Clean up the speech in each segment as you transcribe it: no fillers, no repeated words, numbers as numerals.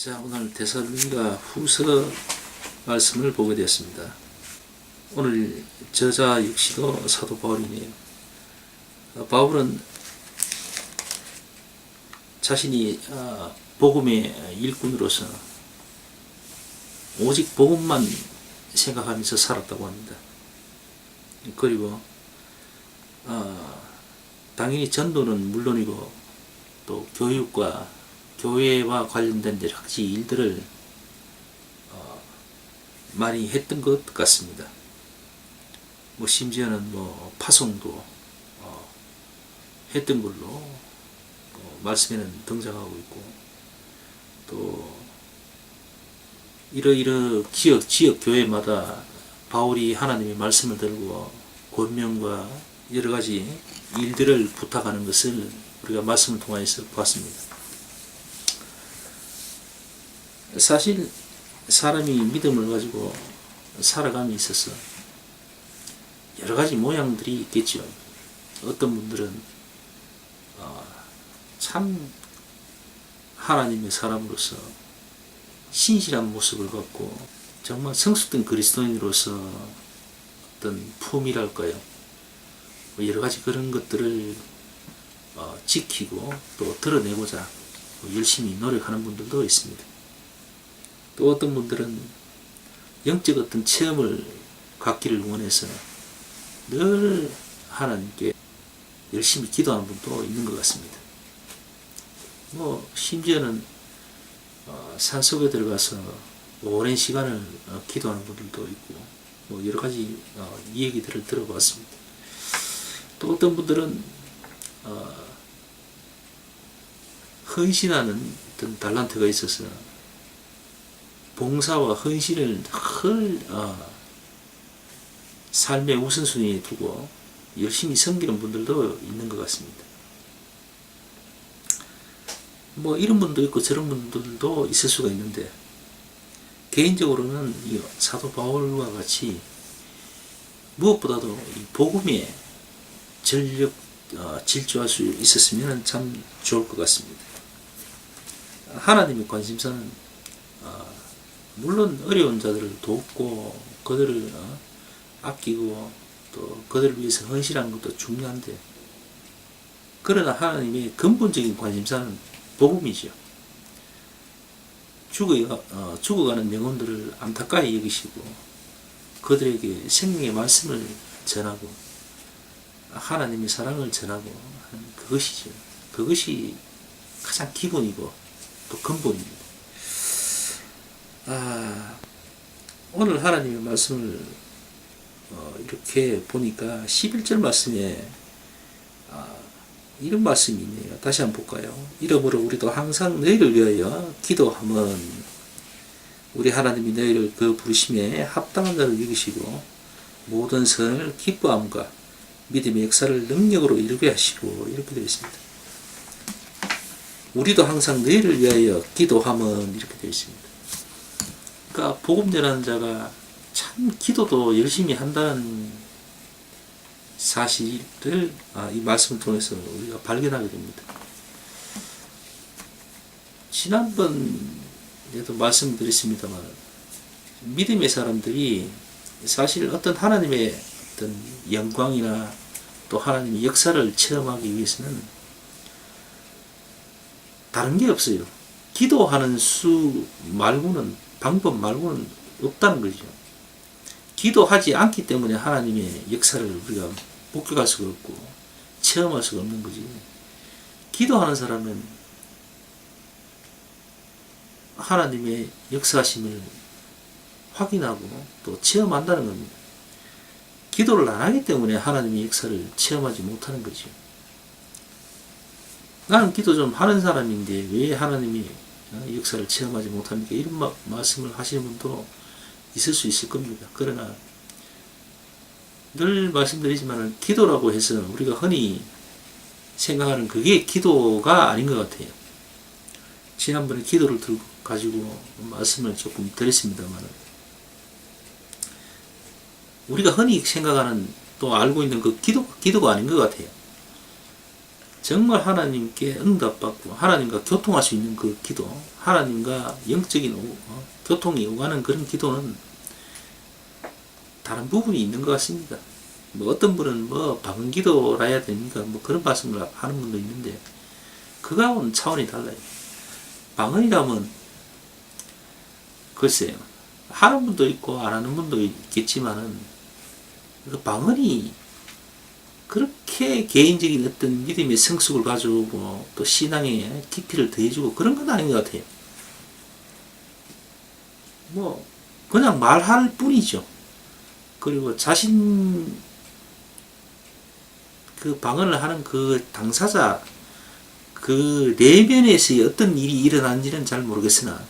자, 오늘 데살로니가 후서 말씀을 보게 되었습니다. 오늘 저자 역시도 사도 바울이네요. 바울은 자신이 복음의 일꾼으로서 오직 복음만 생각하면서 살았다고 합니다. 그리고 당연히 전도는 물론이고 또 교육과 교회와 관련된 여러 가지 일들을 많이 했던 것 같습니다. 심지어는 파송도 했던 걸로 말씀에는 등장하고 있고, 또 이러이러 지역 교회마다 바울이 하나님의 말씀을 들고 권면과 여러 가지 일들을 부탁하는 것을 우리가 말씀을 통해서 봤습니다. 사실 사람이 믿음을 가지고 살아감에 있어서 여러 가지 모양들이 있겠죠. 어떤 분들은 참 하나님의 사람으로서 신실한 모습을 갖고 정말 성숙된 그리스도인으로서 어떤 품이랄까요, 여러 가지 그런 것들을 지키고 또 드러내고자 열심히 노력하는 분들도 있습니다. 또 어떤 분들은 영적 어떤 체험을 갖기를 원해서 늘 하나님께 열심히 기도하는 분도 있는 것 같습니다. 심지어는 산속에 들어가서 오랜 시간을 기도하는 분들도 있고, 여러 가지 이 얘기들을 들어봤습니다. 또 어떤 분들은 헌신하는 어떤 달란트가 있어서 봉사와 헌신을 삶의 우선순위에 두고 열심히 섬기는 분들도 있는 것 같습니다. 이런 분도 있고 저런 분들도 있을 수가 있는데, 개인적으로는 이 사도 바울과 같이 무엇보다도 이 복음에 질주할 수 있었으면 참 좋을 것 같습니다. 하나님의 관심사는 물론 어려운 자들을 돕고 그들을 아끼고 또 그들을 위해서 헌신하는 것도 중요한데, 그러나 하나님의 근본적인 관심사는 복음이죠. 죽어가는 영혼들을 안타까이 여기시고 그들에게 생명의 말씀을 전하고 하나님의 사랑을 전하고 하는 그것이죠. 그것이 가장 기본이고 또 근본입니다. 오늘 하나님의 말씀을 이렇게 보니까 11절 말씀에 이런 말씀이 있네요. 다시 한번 볼까요? 이러므로 우리도 항상 너희를 위하여 기도함은 우리 하나님이 너희를 그 부르심에 합당한 자를 여기시고 모든 선을 기뻐함과 믿음의 역사를 능력으로 이루게 하시고, 이렇게 되어 있습니다. 우리도 항상 너희를 위하여 기도함은 이렇게 되어 있습니다. 그러니까 복음 전하는 자가 참 기도도 열심히 한다는 사실을 이 말씀을 통해서 우리가 발견하게 됩니다. 지난번에도 말씀드렸습니다만, 믿음의 사람들이 사실 어떤 하나님의 어떤 영광이나 또 하나님의 역사를 체험하기 위해서는 다른 게 없어요. 기도하는 수 말고는, 방법 말고는 없다는 거죠. 기도하지 않기 때문에 하나님의 역사를 우리가 목격할 수가 없고 체험할 수가 없는 거지. 기도하는 사람은 하나님의 역사심을 확인하고 또 체험한다는 겁니다. 기도를 안 하기 때문에 하나님의 역사를 체험하지 못하는 거죠. 나는 기도 좀 하는 사람인데 왜 하나님이 역사를 체험하지 못합니까? 이런 말씀을 하시는 분도 있을 수 있을 겁니다. 그러나 늘 말씀드리지만 기도라고 해서 우리가 흔히 생각하는 그게 기도가 아닌 것 같아요. 지난번에 기도를 가지고 말씀을 조금 드렸습니다만, 우리가 흔히 생각하는 또 알고 있는 그 기도가 아닌 것 같아요. 정말 하나님께 응답받고 하나님과 교통할 수 있는 그 기도, 하나님과 영적인 교통이 오가는 그런 기도는 다른 부분이 있는 것 같습니다. 뭐 어떤 분은 뭐 방언 기도라 해야 됩니까? 뭐 그런 말씀을 하는 분도 있는데 그거하고는 차원이 달라요. 방언이라면 글쎄요, 하는 분도 있고 안 하는 분도 있겠지만은 그 방언이 그렇게 개인적인 어떤 믿음의 성숙을 가져오고 또 신앙의 깊이를 더해주고 그런 건 아닌 것 같아요. 뭐 그냥 말할 뿐이죠. 그리고 자신 그 방언을 하는 그 당사자 그 내면에서의 어떤 일이 일어난지는 잘 모르겠으나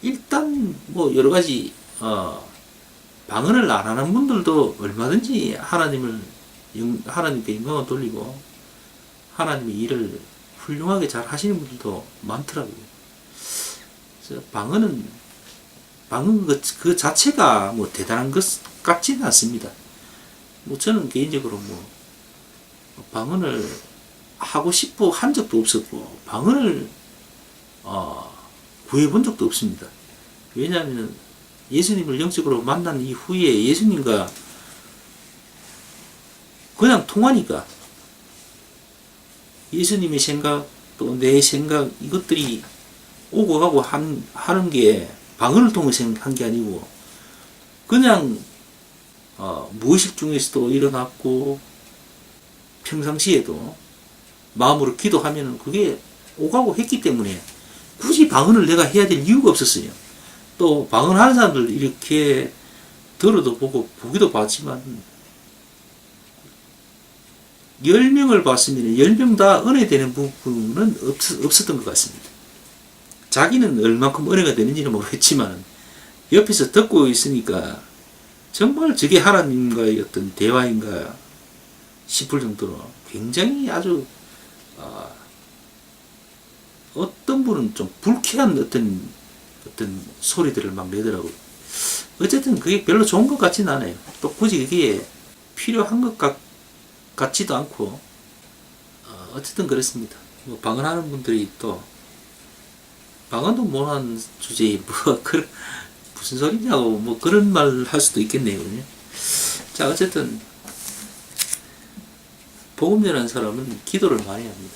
일단 뭐 여러 가지 방언을 안 하는 분들도 얼마든지 하나님께 영광을 돌리고 하나님의 일을 훌륭하게 잘 하시는 분들도 많더라고요. 그래서 방언 그 자체가 뭐 대단한 것 같지는 않습니다. 뭐 저는 개인적으로 뭐 방언을 하고 싶어 한 적도 없었고 방언을 구해본 적도 없습니다. 왜냐하면 예수님을 영적으로 만난 이후에 예수님과 그냥 통하니까 예수님의 생각 또 내 생각 이것들이 오고 가고 하는 게 방언을 통해서 한 게 아니고 그냥 무의식 중에서도 일어났고 평상시에도 마음으로 기도하면 그게 오가고 했기 때문에 굳이 방언을 내가 해야 될 이유가 없었어요. 또 방언하는 사람들 이렇게 들어도 보고 보기도 봤지만 10명을 봤으면 10명 다 은혜 되는 부분은 없었던 것 같습니다. 자기는 얼만큼 은혜가 되는지는 모르겠지만 옆에서 듣고 있으니까 정말 저게 하나님과의 어떤 대화인가 싶을 정도로 굉장히 아주 어떤 분은 좀 불쾌한 어떤 소리들을 막 내더라고요. 어쨌든 그게 별로 좋은 것 같지는 않아요. 또 굳이 그게 필요한 것 같지도 않고 어쨌든 그렇습니다. 뭐 방언하는 분들이 또 방언도 못한 주제에 뭐 무슨 소리냐고 뭐 그런 말 할 수도 있겠네요. 자, 어쨌든 복음 전하는 사람은 기도를 많이 합니다.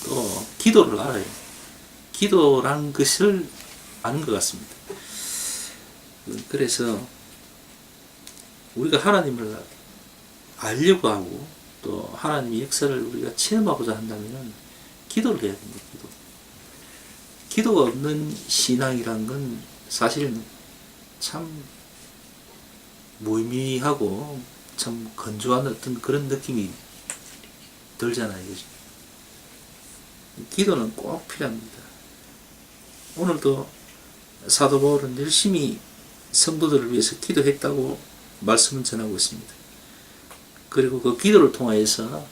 또 기도를 알아요. 기도라는 것을 아는 것 같습니다. 그래서 우리가 하나님을 알려고 하고 또 하나님의 역사를 우리가 체험하고자 한다면 기도를 해야 됩니다. 기도가 없는 신앙이란 건 사실은 참 무의미하고 참 건조한 어떤 그런 느낌이 들잖아요. 그죠? 기도는 꼭 필요합니다. 오늘도 사도 바울은 열심히 성도들을 위해서 기도했다고 말씀을 전하고 있습니다. 그리고 그 기도를 통하여서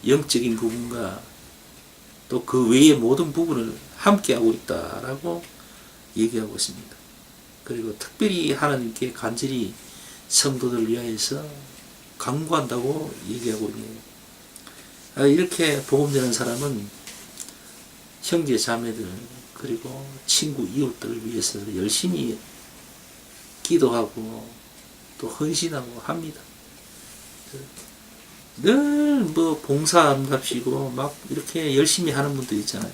영적인 부분과 또 그 외의 모든 부분을 함께하고 있다라고 얘기하고 있습니다. 그리고 특별히 하나님께 간절히 성도들을 위하여서 간구한다고 얘기하고 있네요. 이렇게 복음 전하는 사람은 형제 자매들 그리고 친구 이웃들을 위해서 열심히 기도하고 또 헌신하고 합니다. 늘 뭐 봉사한답시고 막 이렇게 열심히 하는 분들 있잖아요.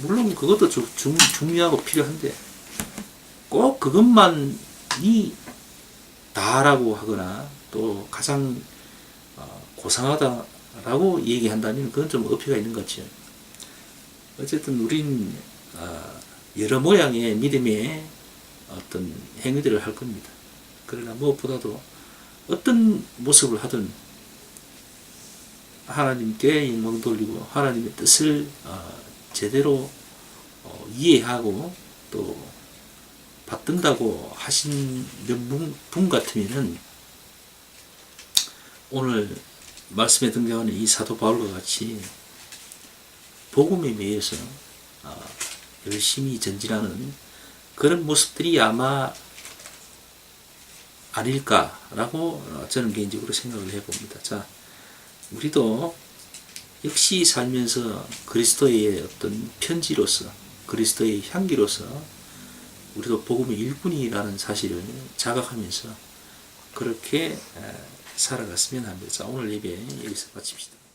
물론 그것도 중요하고 필요한데 꼭 그것만이 다라고 하거나 또 가장 고상하다라고 얘기한다면 그건 좀 어폐가 있는 것 같죠. 어쨌든 우린 여러 모양의 믿음의 어떤 행위들을 할 겁니다. 그러나 무엇보다도 어떤 모습을 하든 하나님께 영광 돌리고 하나님의 뜻을 제대로 이해하고 또 받든다고 하시는 분 같으면은 오늘 말씀에 등장하는 이 사도 바울과 같이 복음에 매여서 열심히 전진하는 그런 모습들이 아마 아닐까라고 저는 개인적으로 생각을 해봅니다. 자, 우리도 역시 살면서 그리스도의 어떤 편지로서, 그리스도의 향기로서 우리도 복음의 일꾼이라는 사실을 자각하면서 그렇게 살아갔으면 합니다. 자, 오늘 예배 여기서 마칩시다.